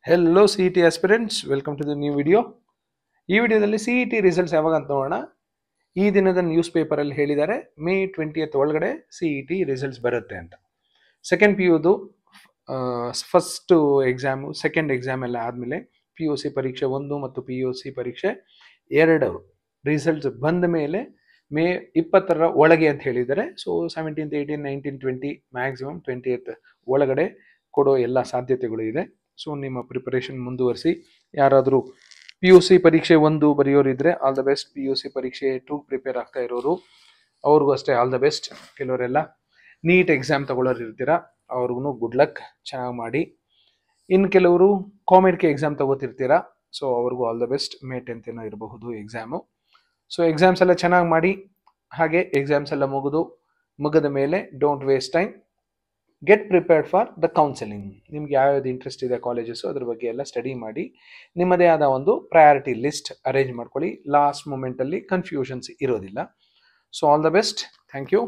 Hello C E T aspirants, welcome to the new video. ಈ ವಿಡಿಯೋದಲ್ಲಿ C E T results ಯಾವಾಗ ಅಂತ ನೋಡೋಣ. ಈ ದಿನದ ನ್ಯೂಸ್ ಪೇಪರಲ್ಲಿ ಹೇಳಿದ್ದಾರೆ ಮೇ 20th ಒಳಗಡೆ ಸಿ ಇ ಟಿ ರಿಸಲ್ಟ್ಸ್ ಬರುತ್ತೆ ಅಂತ. ಸೆಕೆಂಡ್ ಪಿ ಯುದು ಫಸ್ಟ್ ಎಕ್ಸಾಮು, ಸೆಕೆಂಡ್ ಎಕ್ಸಾಮ್ ಎಲ್ಲ ಆದಮೇಲೆ ಪಿ ಯು ಸಿ ಪರೀಕ್ಷೆ 1 ಮತ್ತು ಪಿ ಯು ಸಿ ಪರೀಕ್ಷೆ 2 ರಿಸಲ್ಟ್ಸ್ ಬಂದ ಮೇಲೆ ಮೇ 20ರ ಒಳಗೆ ಅಂತ ಹೇಳಿದ್ದಾರೆ. ಸೊ 17th 18 19 20 ಮ್ಯಾಕ್ಸಿಮಮ್ 20th ಒಳಗಡೆ ಕೊಡೋ ಎಲ್ಲ ಸಾಧ್ಯತೆಗಳು ಇದೆ. ಸೊ ನಿಮ್ಮ ಪ್ರಿಪರೇಷನ್ ಮುಂದುವರಿಸಿ. ಯಾರಾದರೂ ಪಿ ಯು ಸಿ ಪರೀಕ್ಷೆ 1 ಬರೆಯೋರಿದ್ರೆ all the best. P U C ಪರೀಕ್ಷೆ 2 ಪ್ರಿಪೇರ್ ಆಗ್ತಾ ಇರೋರು ಅವ್ರಿಗೂ ಅಷ್ಟೇ ಆಲ್ ದ ಬೆಸ್ಟ್. ಕೆಲವರೆಲ್ಲ ನೀಟ್ ಎಕ್ಸಾಮ್ ತಗೊಳ್ಳೋರು ಇರ್ತೀರಾ, ಅವ್ರಿಗೂ ಗುಡ್ ಲಕ್, ಚೆನ್ನಾಗಿ ಮಾಡಿ. ಇನ್ನು ಕೆಲವರು ಕಾಮೆಡ್ಗೆ ಎಕ್ಸಾಮ್ ತಗೋತಿರ್ತೀರಾ, ಸೊ ಅವ್ರಿಗೂ all the best. May 10th ಏನೋ ಇರಬಹುದು ಎಕ್ಸಾಮು. ಸೊ ಎಕ್ಸಾಮ್ಸ್ ಎಲ್ಲ ಚೆನ್ನಾಗಿ ಮಾಡಿ. ಹಾಗೆ ಎಕ್ಸಾಮ್ಸ್ ಎಲ್ಲ ಮುಗಿದ ಮೇಲೆ don't waste time, get prepared for the counselling. ನಿಮ್ಗೆ ಯಾವ್ಯಾವ್ದು ಇಂಟ್ರೆಸ್ಟ್ ಇದೆ ಕಾಲೇಜಸ್ಸು ಅದ್ರ ಬಗ್ಗೆ ಎಲ್ಲ ಸ್ಟಡಿ ಮಾಡಿ ನಿಮ್ಮದೇ ಆದ ಒಂದು ಪ್ರಯಾರಿಟಿ ಲಿಸ್ಟ್ ಅರೇಂಜ್ ಮಾಡ್ಕೊಳ್ಳಿ. ಲಾಸ್ಟ್ ಮೂಮೆಂಟಲ್ಲಿ ಕನ್ಫ್ಯೂಷನ್ಸ್ ಇರೋದಿಲ್ಲ. So all the best. Thank you.